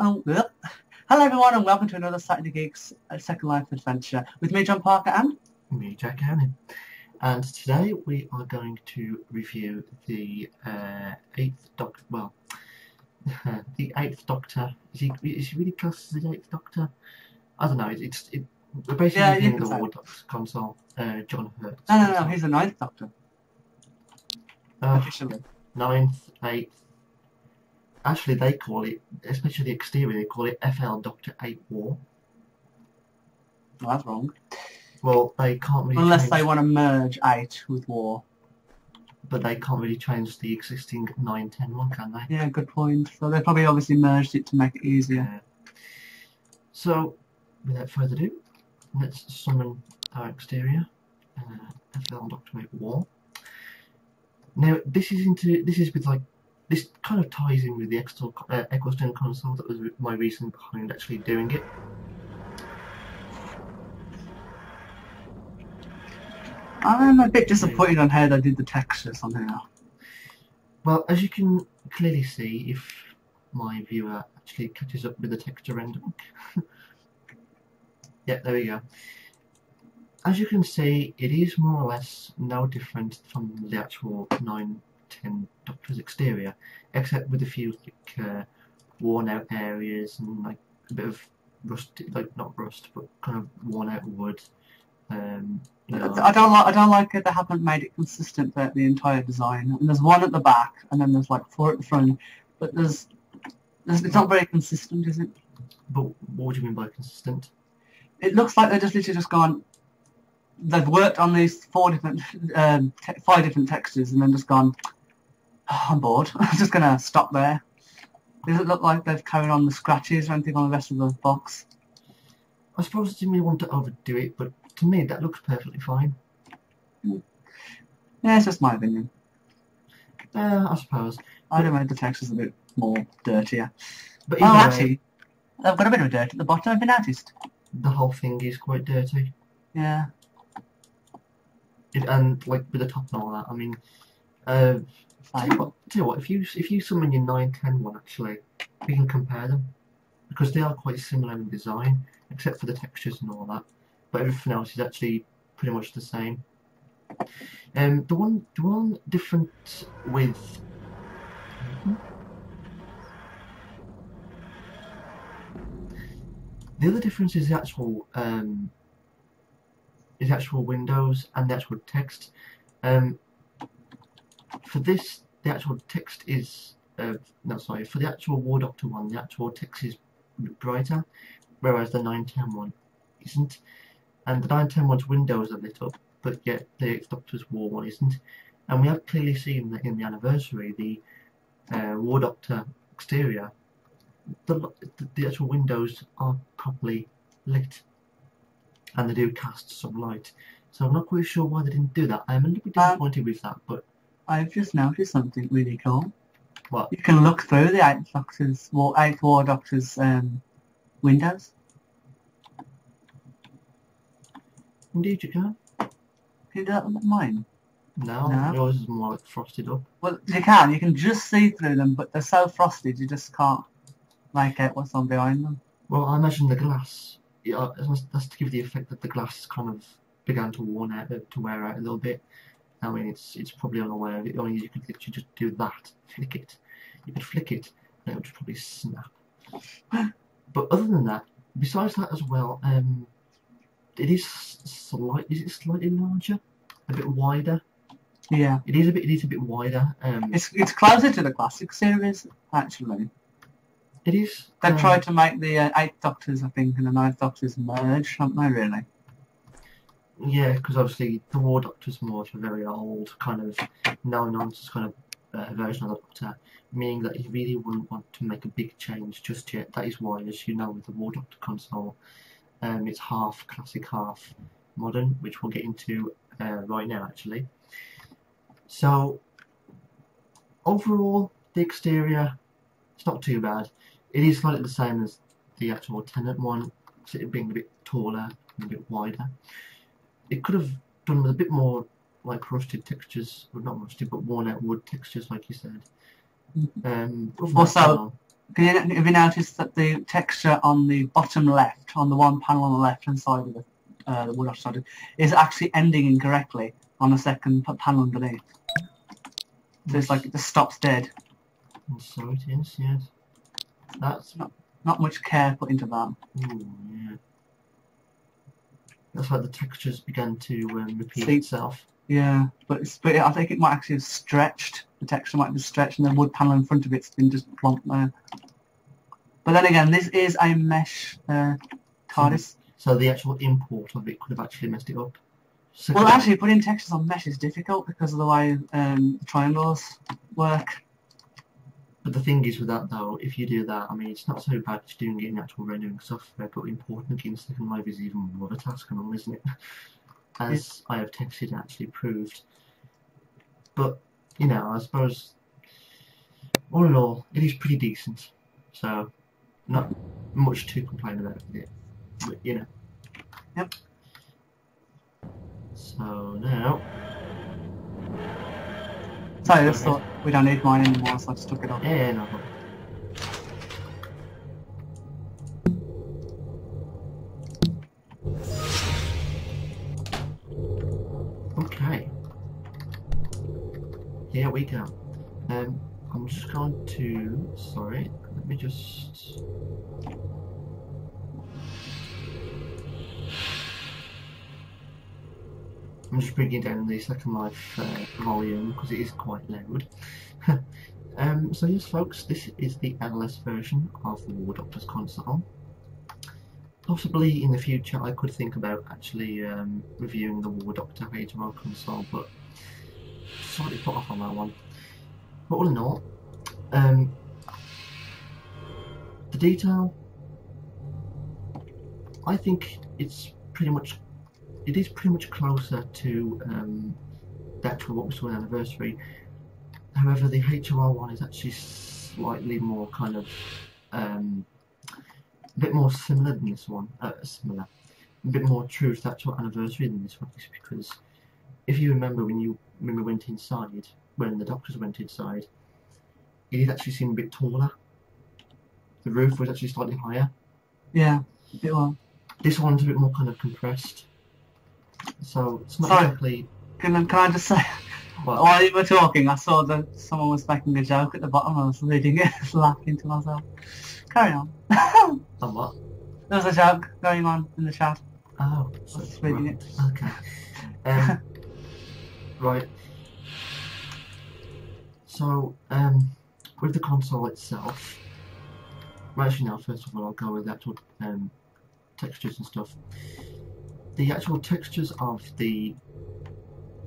Hello everyone and welcome to another Saturday Geeks Second Life adventure with me, John Parker, and me, Jack Hannon. And today we are going to review the Eighth Doctor. Well, the Eighth Doctor. Is he really classed as the Eighth Doctor? I don't know. We're basically in the War Doctor console. John Hurt. No, he's the Ninth Doctor. Officially. Ninth, Eighth. Actually, they call it, especially the exterior, they call it FL Doctor 8 War. Well, that's wrong. Well, they can't really unless they want to merge 8 with War. But they can't really change the existing 9-10 one, can they? Yeah, good point. So they probably obviously merged it to make it easier. Yeah. So, without further ado, let's summon our exterior, FL Doctor 8 War. Now, this is with like, this kind of ties in with the Eccleston console. That was my reason behind actually doing it. I'm a bit disappointed on how they did the textures on here. Well, as you can clearly see, if my viewer actually catches up with the texture rendering. Yeah, there we go. As you can see, it is more or less no different from the actual 9-10 Doctor's exterior, except with a few like worn out areas and like a bit of rust, like not rust, but kind of worn out wood. You know, I don't like it. They haven't made it consistent throughout the entire design. And there's one at the back, and then there's like 4 at the front. But it's not very consistent, is it? But what do you mean by consistent? It looks like they're just literally just gone. They've worked on these 5 different textures, and then just gone. Oh, I'm bored. I'm just gonna stop there. Does it look like they've carried on the scratches or anything on the rest of the box? I suppose I didn't really want to overdo it, but to me that looks perfectly fine. Yeah, it's just my opinion. I suppose. I'd have made the textures a bit more dirtier. But actually, I've got a bit of dirt at the bottom, have you noticed? The whole thing is quite dirty. Yeah. And like with the top and all that, I mean, tell you what, if you summon your 9-10 one, actually, we can compare them because they are quite similar in design, except for the textures and all that. But everything else is actually pretty much the same. The one difference with the other difference is the actual windows and the actual text. For this, the actual text is no, sorry. For the actual War Doctor one, the actual text is brighter, whereas the 9-10 one isn't. And the 9-10 one's windows are lit up, but yet the 8th Doctor's War one isn't. And we have clearly seen that in the anniversary, the War Doctor exterior, the actual windows are properly lit, and they do cast some light. So I'm not quite sure why they didn't do that. I'm a little bit disappointed with that, but I've just noticed something really cool. What? You can look through the 8th War Doctor's windows. Indeed you can. Can you do that with mine? No, yours is more like frosted up. Well, you can just see through them, but they're so frosted you just can't make out what's on behind them. Well, I imagine the glass, that's to give the effect that the glass kind of began to wear out a little bit. I mean, it's probably unaware of it. I mean, you could literally just do that, flick it. You could flick it, and it would probably snap. But other than that, besides that as well, it is slightly larger, a bit wider. Yeah. It is a bit wider. It's closer to the classic series, actually. It is. They've tried to make the 8th Doctors, I think, and the 9th Doctors merge, haven't they, really? Yeah, because obviously the War Doctor's more of a very old, kind of no-nonsense kind of version of the Doctor, meaning that he really wouldn't want to make a big change just yet. That is why, as you know, with the War Doctor console, it's half classic, half modern, which we'll get into right now, actually. So, overall, the exterior, it's not too bad. It is slightly the same as the actual Tennant one, except it being a bit taller and a bit wider. It could have done with a bit more like rusted textures, well, not rusted, but worn out wood textures, like you said. Also, Have you noticed that the texture on the bottom left, on the one panel on the left-hand side of the wood side, is actually ending incorrectly on the second panel underneath? So it's like it just stops dead. And so it is, yes. That's not much care put into that. Ooh, yeah. That's like the textures began to repeat itself. Yeah, but I think it might actually have stretched. The texture might have stretched, and the wood panel in front of it's been just plonked there. But then again, this is a mesh TARDIS. So the actual import of it could have actually messed it up. So well, actually, putting textures on mesh is difficult because of the way the triangles work. But the thing is with that though, if you do that, I mean, it's not so bad if you're doing it in actual rendering software, but importing it in Second Life is even more of a task and all, isn't it? As I have texted and actually proved. But, you know, I suppose, all in all, it is pretty decent. So, not much to complain about with it. But, you know. Yep. So, now... Sorry, I just thought we don't need mine anymore, so I just took it off. Yeah, no problem. Okay. Here we go. I'm just going to... Sorry, let me just... I'm just bringing down the Second Life volume because it is quite loud. So yes folks, this is the NLS version of the War Doctor's console. Possibly in the future I could think about actually reviewing the War Doctor HMO console, but slightly put off on that one. But all in all, the detail, I think it is pretty much closer to the actual what we saw in Anniversary. However, the HOR one is actually slightly more kind of a bit more similar than this one. A bit more true to the actual Anniversary than this one, because if you remember when we went inside, when the doctors went inside, it did actually seem a bit taller. The roof was actually slightly higher. Yeah, a bit more. This one's a bit more kind of compressed. So it's not exactly. Can I just say, while you were talking, I saw that someone was making a joke at the bottom. I was reading it, laughing to myself. Carry on. On what? There was a joke going on in the chat. Oh, I was just reading it. Okay. Right. So, with the console itself, well, actually now, first of all, I'll go with the actual textures and stuff. The actual textures of the,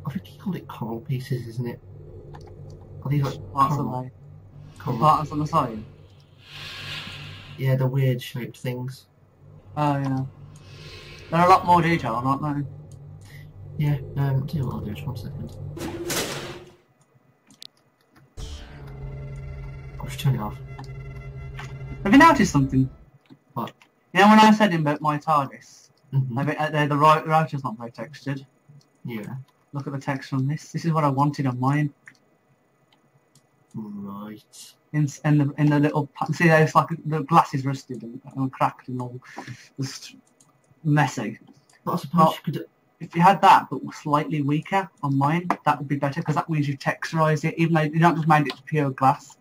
I think you call it coral pieces, isn't it? Are these like coral? Parts on the side? Yeah, the weird shaped things. Oh yeah. They're a lot more detailed, aren't they? Yeah, I'll tell you what I'll do, just 1 second. I'll just turn it off. Have you noticed something? What? You know when I said about my TARDIS? Mm-hmm. The router's not very textured. Yeah. Look at the texture on this. This is what I wanted on mine. Right. In the little... See, it's like the glass is rusted and cracked and all just messy. But I suppose you could... If you had that, but slightly weaker on mine, that would be better, because that means you texturise it, even though you don't just make it pure glass.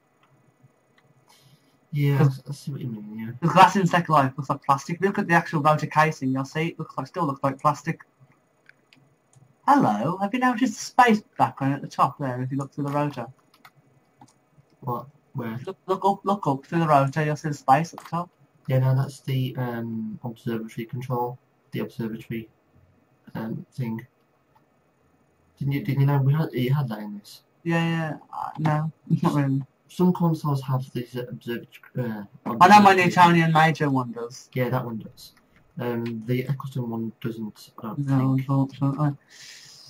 Yeah, I see what you mean, yeah. The glass in Second Life looks like plastic. If you look at the actual router casing, you'll see it still looks like plastic. Hello, have you noticed the space background at the top there, if you look through the router? What? Where? Look up through the router, you'll see the space at the top. Yeah, no, that's the observatory control, the observatory thing. Didn't you know you had that in this? Yeah, no, not really. Some consoles have these observatory. I know my Newtonian Major one does. Yeah, that one does. The Eccleston one doesn't, I don't No, think. unfortunately.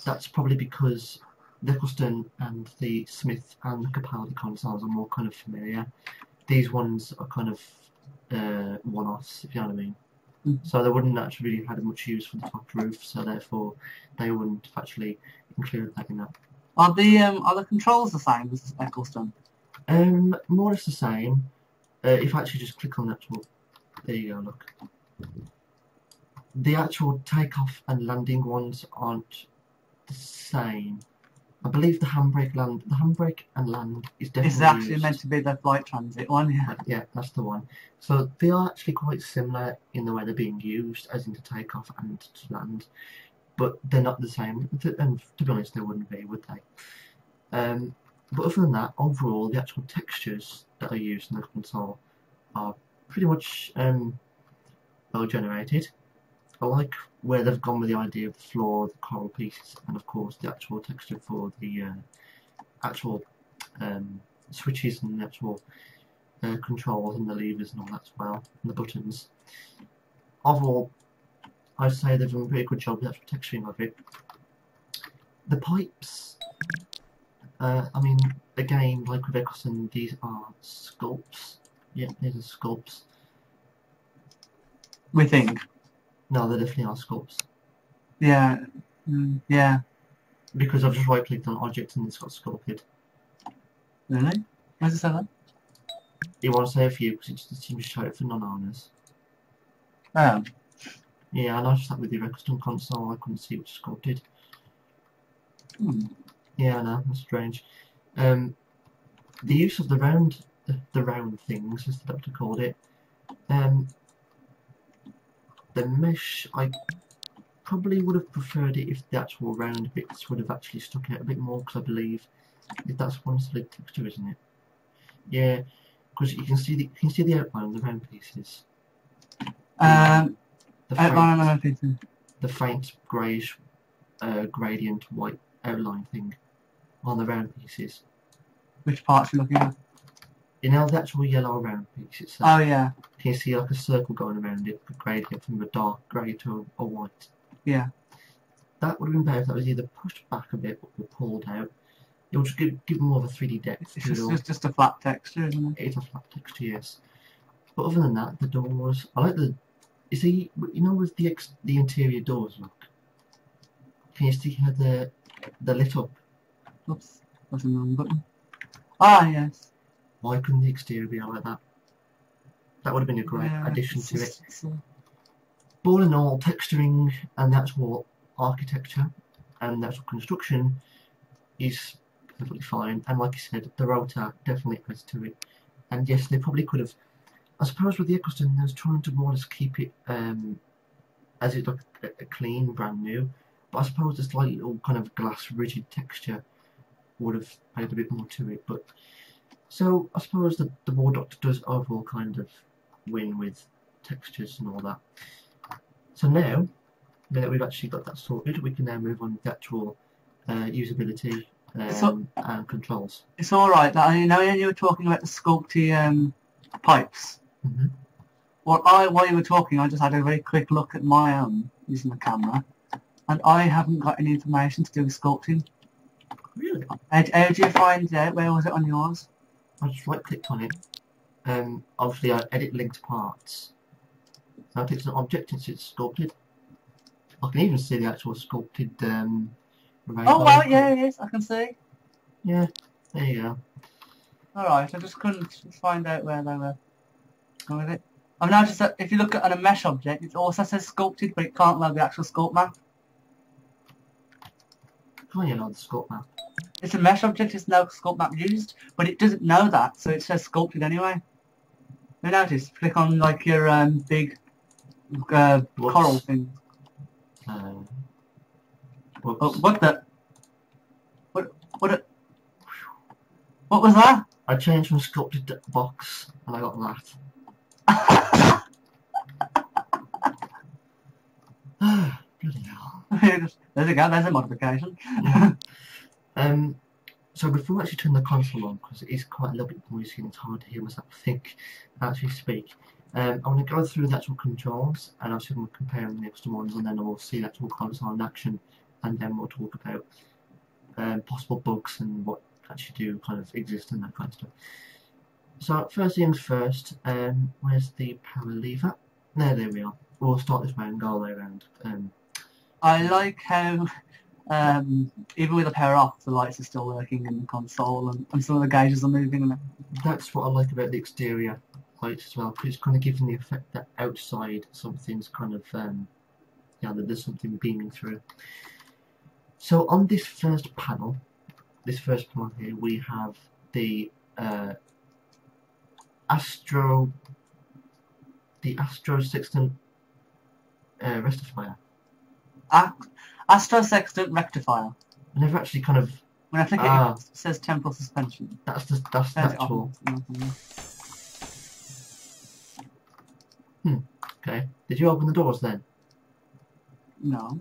That's probably because the Eccleston and the Smith and the Capaldi consoles are more kind of familiar. These ones are kind of one-offs, if you know what I mean. So they wouldn't actually really have much use for the top roof, so therefore they wouldn't actually include that in that. Are the controls the same as Eccleston? More or less the same. if I actually just click on the actual, there you go, look. The actual takeoff and landing ones aren't the same. I believe the handbrake and land is definitely It's actually used. meant to be the flight transit one, yeah. Yeah, that's the one. So they are actually quite similar in the way they're being used, as in to take off and to land, but they're not the same. And to be honest, they wouldn't be, would they? But other than that, overall, the actual textures that are used in the console are pretty much well generated. I like where they've gone with the idea of the floor, the coral pieces, and of course the actual texture for the actual switches and the actual controls and the levers and all that as well, and the buttons. Overall, I'd say they've done a pretty good job with the actual texturing of it. The pipes, I mean, again, like with Eccleston, these are sculpts. Yeah, these are sculpts. We think. No, they definitely are sculpts. Yeah. Yeah. Because I've just right-clicked on objects and it's got sculpted. Really? Why does it say that? It won't say a few because it just seems to show it for non-owners. Oh. Yeah, I noticed that with the Eccleston console, I couldn't see it was sculpted. Yeah, I know, that's strange. The use of the round things, as the doctor called it, the mesh, I probably would have preferred it if the actual round bits would have actually stuck out a bit more, because I believe that's one solid texture, isn't it? Yeah, because you can see the outline of the round pieces. Outline on the round pieces. The faint greyish gradient white outline thing on the round pieces. Which parts are you looking at? You know the actual yellow round piece itself? Oh yeah. Can you see like a circle going around it, the gradient from a dark grey to a white? Yeah. That would have been better if that was either pushed back a bit or pulled out. It would just give more of a 3D depth. It's just a flat texture, isn't it? It's a flat texture, yes. But other than that, the doors, I like the... You see, you know with the interior doors, look? Can you see how they're lit up? Oops, that's the wrong button. Ah, yes. Why couldn't the exterior be like that? That would have been a great addition to it. But all in all, texturing and the actual architecture and the actual construction is perfectly fine. And like you said, the rotor definitely adds to it. And yes, they probably could have... I suppose with the Eccleston, they was trying to more or less keep it as it looked a clean, brand new. But I suppose this slight little kind of glass rigid texture would have added a bit more to it. But so I suppose the War Doctor does overall kind of win with textures and all that. So now that we've actually got that sorted, we can now move on to the actual usability and controls. It's alright that I know you were talking about the sculpty pipes. Mm-hmm. While you were talking, I just had a very quick look at my own using the camera, and I haven't got any information to do with sculpting. Really? How did you find out? Where was it on yours? I just right-clicked on it. Obviously, I edit linked parts. So I picked an object and it's sculpted. I can even see the actual sculpted. Oh well, yeah, yes, I can see. Yeah, there you go. Alright, I just couldn't find out where they were going with it. I've noticed that if you look at a mesh object, it also says sculpted, but it can't load the actual sculpt map. Can't you load the sculpt map? It's a mesh object, there's no sculpt map used, but it doesn't know that, so it says sculpted anyway. You notice? Click on like your big coral thing. Whoops. What the? What was that? I changed from sculpted box and I got that. Bloody hell. There you go, there's a modification. So before I actually turn the console on, because it is quite a little bit noisy and it's hard to hear myself think, actually speak, I want to go through the actual controls and I'll see if I'm comparing the extra ones, and then we'll see the actual console in action, and then we'll talk about possible bugs and what actually do kind of exist and that kind of stuff. So first things first, where's the power lever? There we are. We'll start this way and go all the way around. I like how even with the power off, the lights are still working in the console, and some of the gauges are moving. And that's what I like about the exterior. lights as well, because it's kind of giving the effect that outside something's kind of, yeah, that there's something beaming through. So on this first panel here, we have the Astro Sextant rectifier. Astro Sextant Rectifier. I never actually kind of. When I click it, it says temporal suspension. That's the actual. Okay. Did you open the doors then? No.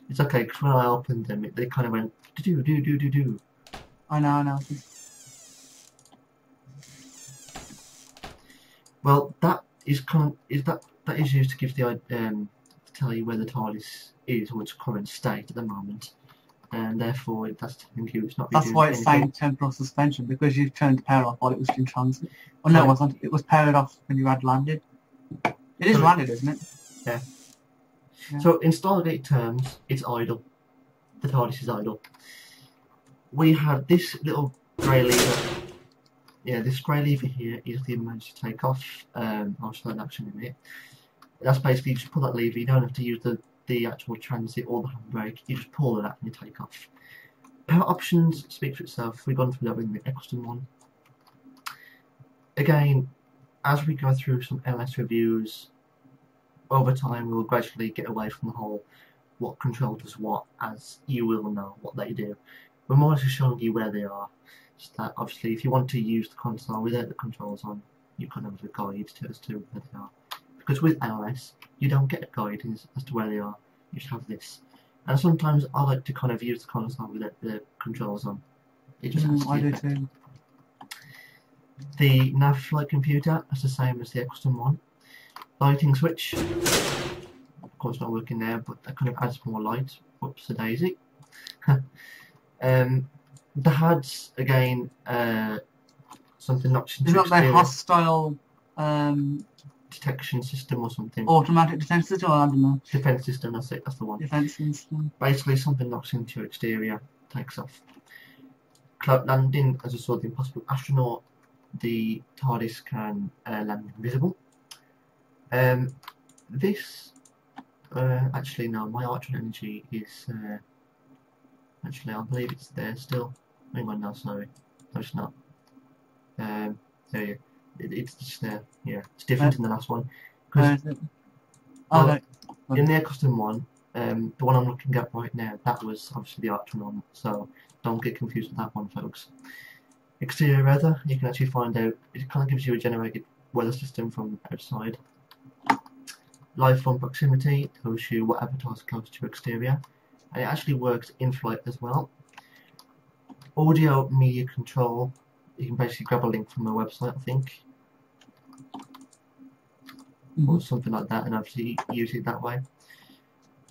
It's okay, because when I opened them, they kind of went do. I know. Well, that is that is used to give the to tell you where the TARDIS is or its current state at the moment, and therefore that's telling you it's not. That's why it's saying temporal suspension, because you've turned the power off while it was in transit. Oh no, it wasn't. It was powered off when you had landed. It is landed, isn't it? Yeah. So in Stargate terms, it's idle. The TARDIS is idle. We have this little grey lever. Yeah, this grey lever here is the emergency takeoff. I'll show that in action in a minute. That's basically, you just pull that lever. You don't have to use the actual transit or the handbrake. You just pull that and you take off. Power options speak for itself. We've gone through that with the Eccleston one. Again, as we go through some NLS reviews, over time we'll gradually get away from the whole what control does what, as you will know what they do. We're more or less showing you where they are. So that obviously if you want to use the console without the controls on, you kind of have a guide as to where they are. Because with NLS, you don't get a guide as to where they are, you just have this. And sometimes I like to kind of use the console without the controls on. It just has I do too. The nav flight computer is the same as the Eccleston one. Lighting switch, of course not working there, but that kind of adds more light. Whoops a daisy. The HUDs, again, something not Is that their hostile detection system or something? Automatic detection system, I don't know. Defense system, that's it, that's the one. Defense system. Basically, something knocks into your exterior, takes off. Cloak landing, as I saw the Impossible Astronaut, the TARDIS can land invisible. This, actually no, my Archer energy is, actually I believe it's there still. Hang on, no, sorry. No, it's not. There you it's just there, yeah. It's different in the last one. In the Eccleston one, the one I'm looking at right now, that was obviously the Archer one, so don't get confused with that one, folks. Exterior weather, you can actually find out, it kind of gives you a generated weather system from outside. Live from proximity tells you what avatars are close to your exterior, and it actually works in flight as well. Audio media control, you can basically grab a link from a website, I think, or something like that, and obviously use it that way.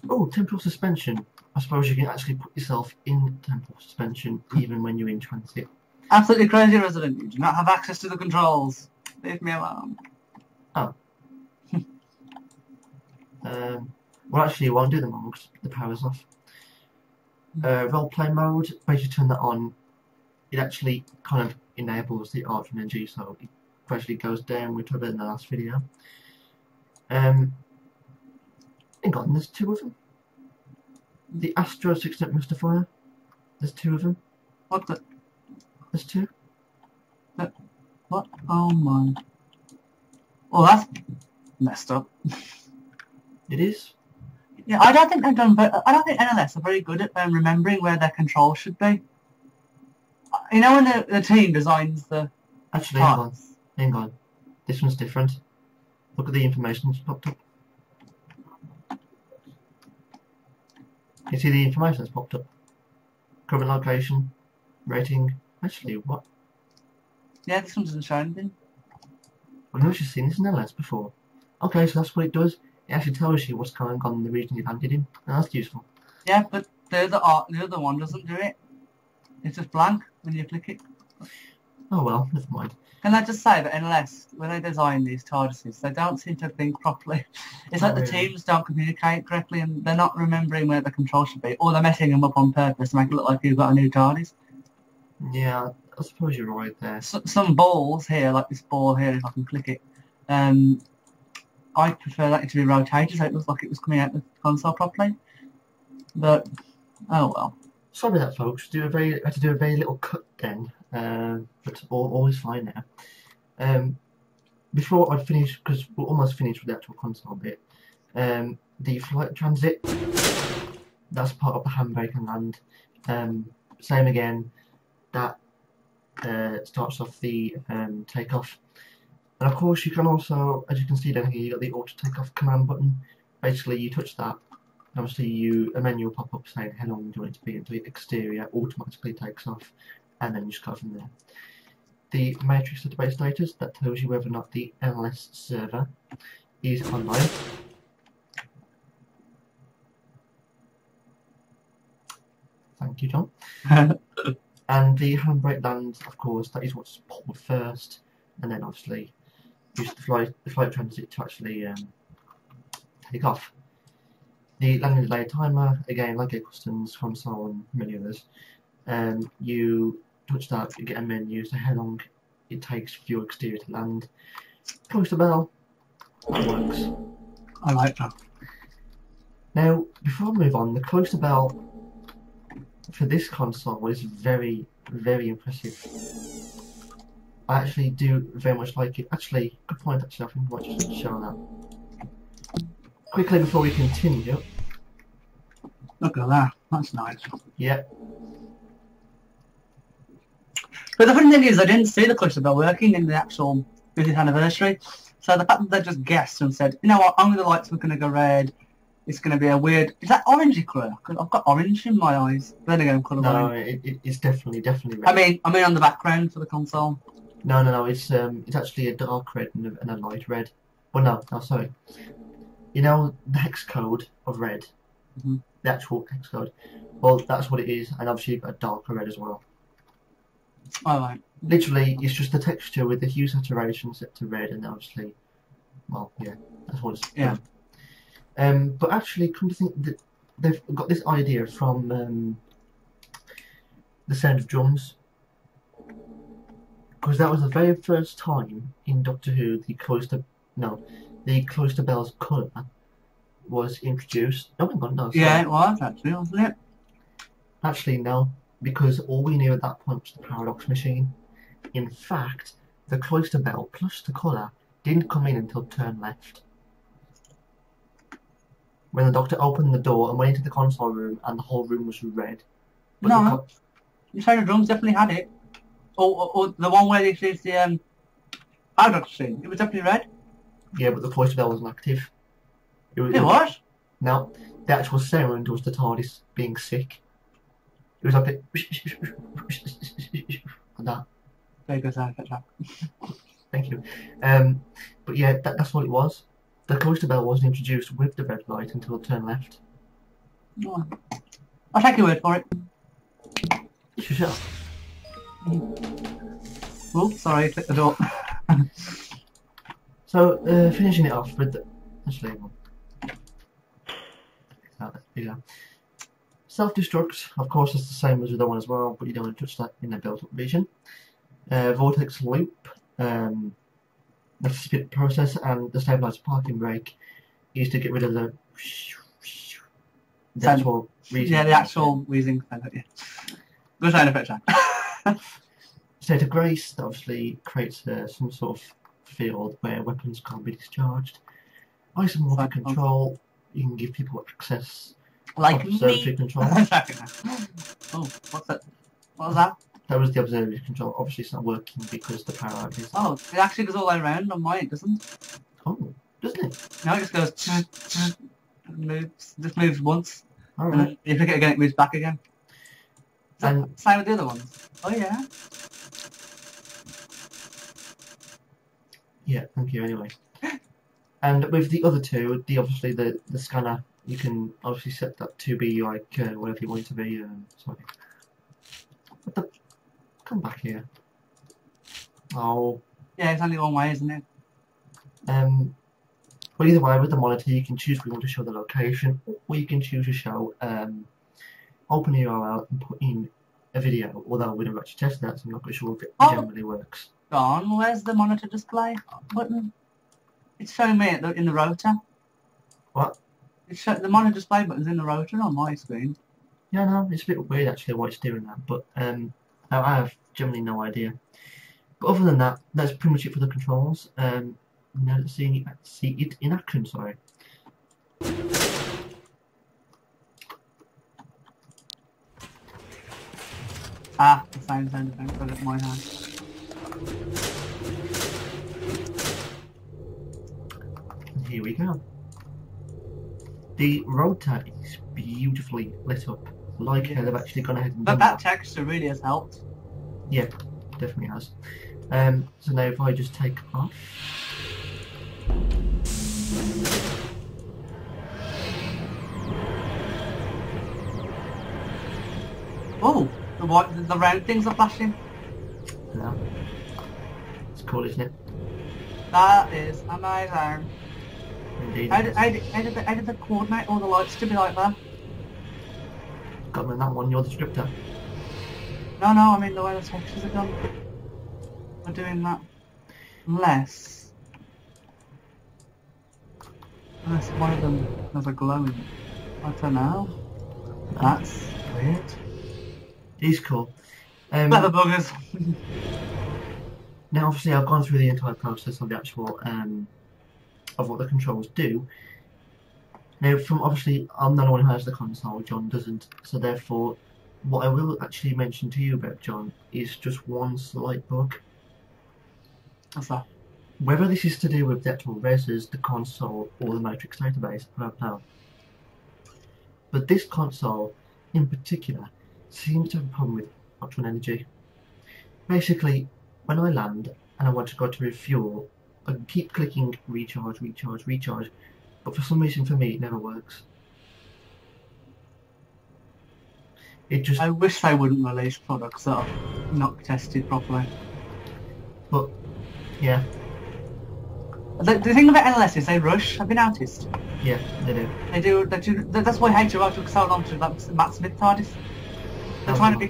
Oh, temporal suspension. I suppose you can actually put yourself in temporal suspension even when you're in transit. Absolutely crazy, resident. You do not have access to the controls. Leave me alone. Oh. Well, actually, you won't do them all because the power's off. Roleplay mode, basically turn that on. It actually kind of enables the Archer energy, so it gradually goes down. We talked about it in the last video. Hang on, there's two of them. The Astro Sextant Mystifier. There's two of them. What the? There's two. What? Oh my. Oh, that's messed up. It is. Yeah, I don't think they've done. I don't think NLS are very good at remembering where their control should be. You know when the team designs the. Actually, hang on. This one's different. Look at the information that's popped up. You see the information that's popped up. Current location, rating. Actually, what? Yeah, this one doesn't show anything. I've never just seen this in NLS before. Okay, so that's what it does. It actually tells you what's going on in the region you landed in. Now that's useful. Yeah, but the other one doesn't do it. It's just blank when you click it. Oh well, never mind. Can I just say that NLS, when they design these TARDISes, they don't seem to think properly. It's like the teams don't communicate correctly and they're not remembering where the control should be, or they're messing them up on purpose to make it look like you've got a new TARDIS. Yeah, I suppose you're right there. Some balls here, like this ball here, if I can click it, I prefer that to be rotated so it looks like it was coming out of the console properly. But oh well. Sorry about that, folks. I had to do a very little cut then, but all is fine now. Before I finish, because we're almost finished with the actual console bit, the flight transit, that's part of the handbrake and land. Same again, that starts off the takeoff. And of course you can also, as you can see down here, you got the auto takeoff command button. Basically you touch that, obviously a menu will pop up saying how long do you want it to be, until the exterior automatically takes off, and then you just go from there. The matrix database status, that tells you whether or not the NLS server is online. Thank you, John. And the handbrake land, of course, that is what's pulled first, and then obviously use the flight transit to actually take off. The landing delay timer, again, like a customs console and many others, you touch that, you get a menu, so how long it takes for your exterior to land. Close the bell, that works. I like that. Now, before I move on, the close the bell for this console is very, very impressive. I actually do very much like it. Actually, good point actually, I think I might just show that. Quickly before we continue. Look at that, that's nice. Yeah. But the funny thing is, I didn't see the cluster bell working in the actual 50th anniversary. So the fact that they just guessed and said, you know what, only the lights were going to go red. It's going to be a weird... Is that orangey colour? I've got orange in my eyes. Then again, I'm colourblind. No, it's definitely red. I mean on the background for the console. No, it's actually a dark red and a light red. Well, no, sorry. You know the hex code of red? Mm-hmm. The actual hex code? Well, that's what it is, and obviously you've got a darker red as well. Alright. Literally, it's just the texture with the hue saturation set to red, and obviously, well, yeah, that's what it's yeah. But actually, come to think that they've got this idea from the Sound of Drums, because that was the very first time in Doctor Who the cloister bell's colour was introduced. Oh my god, no. Sorry. Yeah, it was actually, wasn't it? Actually, no, because all we knew at that point was the paradox machine. In fact, the cloister bell plus the colour didn't come in until turn left. When the Doctor opened the door and went into the console room and the whole room was red. But no, the Sound of Drums definitely had it. Or the one where this is the paradox scene. It was definitely red. Yeah, but the cloister bell wasn't active. It was? No, the actual sound was the TARDIS being sick. It was like a... like that. Very good sound effect. Thank you. But yeah, that's what it was. The cloister bell wasn't introduced with the red light until it turned left. Oh. I'll take your word for it. Sure. Oh, sorry, I clicked the door. So, finishing it off with the... Actually, yeah. Self-destruct, of course, is the same as the other one as well, but you don't want to touch that in the built-up version. Vortex loop, that's the speed process, and the stabilizer parking brake is to get rid of the actual wheezing. Yeah, the actual wheezing thing. Yeah. Good sound effect, Jack. State of grace, that obviously creates some sort of field where weapons can't be discharged. Isomorphic control, you can give people access. Like observatory control. Oh, what's that? What was that? That was the observatory control. Obviously, it's not working because the power out is. Oh, it actually goes all the way around on mine, doesn't? Oh, doesn't it? No, it just goes. Moves. Just moves once. All And right. then if you click it again, it moves back again. And same with the other ones. Oh yeah. yeah, thank you. Anyway, and with the other two, obviously the scanner, you can obviously set that to be like whatever you want it to be. Sorry. What the? Come back here. Oh. Yeah, it's only one way, isn't it? But either way, with the monitor, you can choose if you want to show the location, or you can choose to show open URL and put in a video. Although we never actually tested that, so I'm not quite sure if it generally works. Gone. Where's the monitor display button? It's showing me in the rotor. What? The monitor display button's in the rotor on my screen. Yeah, no, it's a bit weird actually why it's doing that, but I have generally no idea. But other than that, that's pretty much it for the controls. Now let's see it in action, sorry. Ah, the sound effect, got it in my hand. And here we go. The rotor is beautifully lit up. Like how they've actually gone ahead and done that texture really has helped. Yeah, definitely has. So now if I just take off. Oh, the round things are flashing. No. It's cool, isn't it? That is amazing. Indeed. How did they coordinate all the lights to be like that? Got me on that one, you're the scripter. No, I mean the way the textures are done. We're doing that. Unless one of them has a glowing. I don't know. That's weird. He's cool. Clever buggers. Now obviously I've gone through the entire process of the actual of what the controls do. Now from obviously I'm the only one who has the console, John doesn't, so therefore what I will actually mention to you about John is just one slight bug. What's that? Whether this is to do with the actual resers, the console, or the matrix database, I don't know. But this console in particular seems to have a problem with optimal energy. Basically, when I land and I want to go to refuel, I can keep clicking recharge, recharge, recharge, but for some reason for me it never works. It just... I wish they wouldn't release products that are not tested properly. But, yeah. The thing about NLS is they rush, have you noticed? Yeah, they do. They do, that's why HRO took so long to that Matt Smith TARDIS. They're trying to be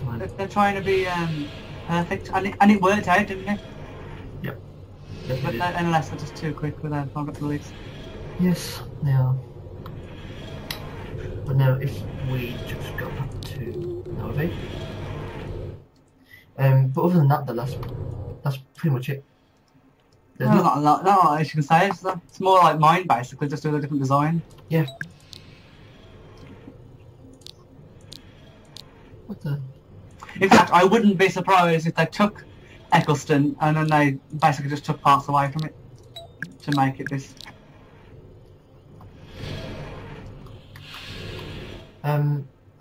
perfect, and it worked out, didn't it? Yep. But NLS are just too quick with their product release. Yes, they are. But now if we just go back to Navigate. But other than that, that's pretty much it. There's not a lot you can say. It's more like mine basically, just with a different design. Yeah. What the? In fact, I wouldn't be surprised if they took Eccleston and then they basically just took parts away from it to make it this.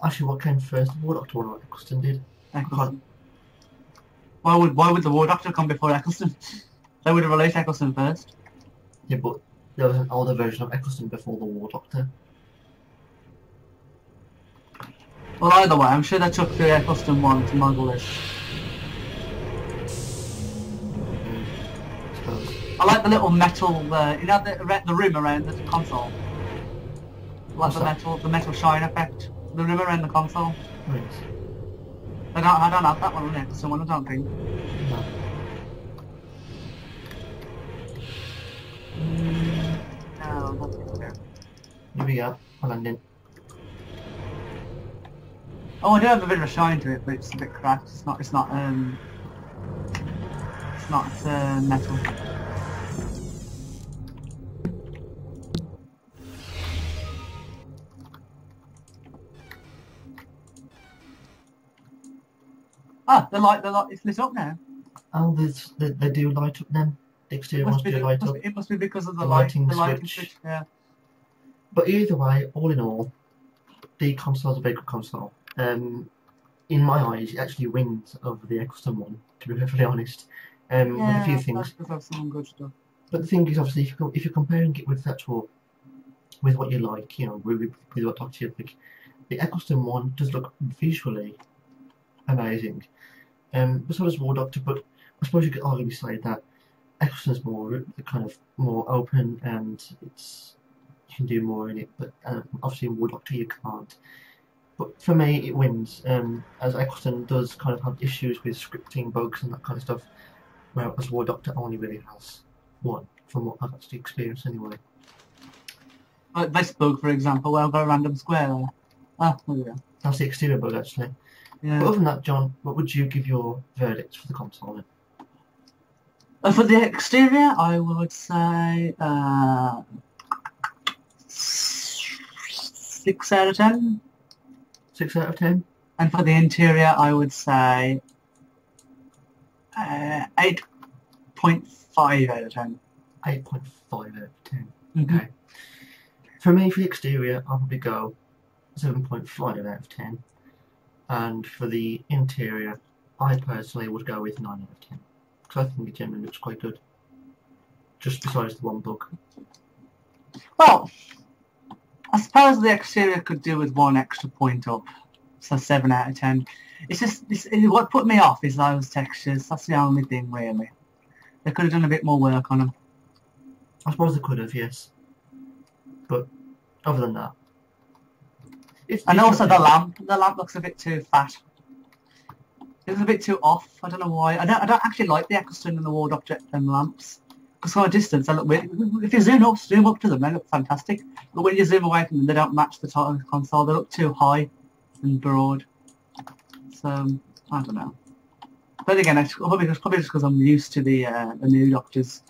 Actually, what came first? The War Doctor one or Eccleston did? Eccleston. Why would the War Doctor come before Eccleston? They would have released Eccleston first. Yeah, but there was an older version of Eccleston before the War Doctor. Well, either way, I'm sure they took the Eccleston one to model this. I suppose. I like the little metal, you know, the rim around the console. Like the metal shine effect. The rim around the console. Oh, yes. I don't have that one on the Eccleston one, I don't think. No. No, not there. Here we go. I landed. Oh, I do have a bit of a shine to it, but it's a bit cracked. It's not metal. Ah, the light, it's lit up now. Oh, they do light up then. The exterior ones do light up. It must be because of the lighting switch. Yeah. But either way, all in all, the console's a very good console. In my eyes, it actually wins over the Eccleston one, to be perfectly honest. With a few things. That's some good stuff. But the thing is, obviously, if you're comparing it with with what you like, you know, with what Doctor you like, the Eccleston one does look visually amazing. But so does War Doctor. But I suppose you could arguably say that Eccleston's more kind of more open, and you can do more in it. But obviously, in War Doctor you can't. But for me, it wins, as Eccleston does kind of have issues with scripting bugs and that kind of stuff, whereas War Doctor only really has one from what I've actually experienced anyway. Like this bug, for example, where I've got a random square there. Ah, there we go. That's the exterior bug, actually. Yeah. But other than that, John, what would you give your verdict for the console then? For the exterior, I would say 6 out of 10. 6 out of 10? And for the interior, I would say 8.5 out of 10. 8.5 out of 10. Mm-hmm. Okay. For me, for the exterior, I'll probably go 7.5 out of 10. And for the interior, I personally would go with 9 out of 10. Because I think it generally looks quite good. Just besides the one bug. Well, I suppose the exterior could do with 1 extra point up. So 7 out of 10. It's just, what put me off is those textures. That's the only thing, really. They could have done a bit more work on them. I suppose they could have, yes. But other than that, and also the lamp looks a bit too fat. It's a bit too off. I don't know why. I don't actually like the Eccleston and the Ward object and lamps, because from a distance they look weird. If you zoom up to them, they look fantastic. But when you zoom away from them, they don't match the top of the console. They look too high and broad. So I don't know. But again, it's probably just because I'm used to the new Doctors,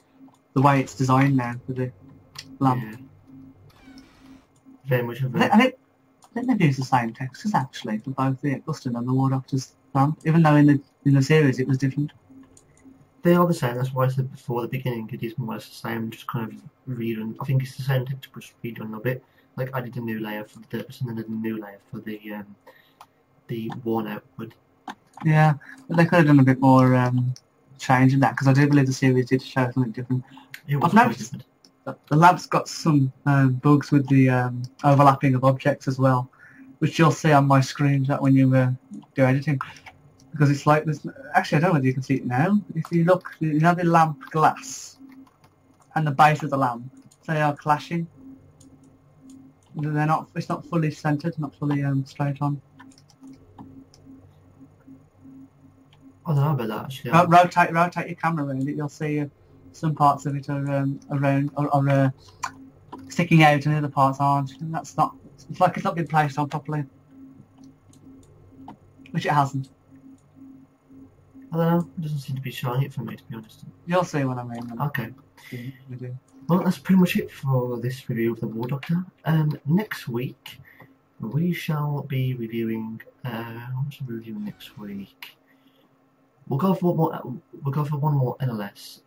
the way it's designed now for the lamp. Yeah. Very much of I think they've used the same textures actually for both the Eccleston and the War Doctor's lamp, even though in the series it was different. They are the same. That's why I said before the beginning it is more or less the same. Just kind of redone. I think it's the same texture, but redone a little bit. Like I did a new layer for the Derpus and then did a new layer for the worn out wood. Yeah, but they could have done a bit more change in that, because I do believe the series did show something different. I've noticed the lab's got some bugs with the overlapping of objects as well, which you'll see on my screen when you do editing. Because it's like this. Actually, I don't know whether you can see it now. If you look, you know the lamp glass and the base of the lamp, they are clashing. They're not. It's not fully centered, not fully straight on. I don't know about that actually. Rotate your camera around it. You'll see some parts of it are sticking out, and other parts aren't. And that's not. It's like it's not been placed on properly, which it hasn't. I don't know. It doesn't seem to be showing it for me, to be honest. You'll see what I mean. Okay. We do. Well, that's pretty much it for this review of the War Doctor. Next week we shall be reviewing. What should we be reviewing next week? We'll go for one more. We'll go for one more NLS.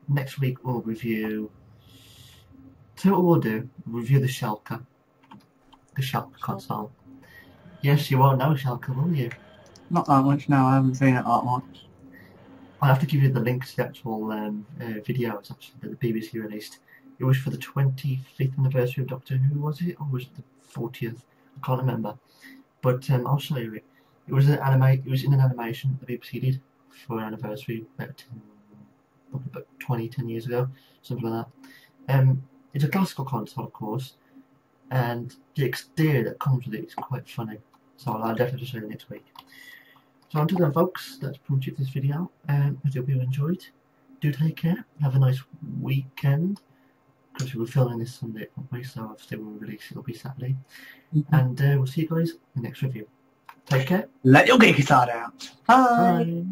Next week we'll review. So what we'll do? We'll review the SHALKA. The SHALKA console. Yes, you won't know SHALKA, will you? Not that much. No, I haven't seen it that much. I'll have to give you the link to the actual video. It's actually that the BBC released. It was for the 25th anniversary of Doctor Who, was it, or was it the 40th? I can't remember. But I'll show you it. It was an It was in an animation the BBC did for an anniversary about 10 years ago, something like that. It's a classical console, of course, and the exterior that comes with it is quite funny. So I'll definitely show you next week. So until then, folks, that's pretty much it for this video. I hope you enjoyed. Do take care. Have a nice weekend. Because we're filming this Sunday, won't we? So obviously when we release it'll be Saturday. And we'll see you guys in the next review. Take care. Let your geeky side out. Bye. Bye.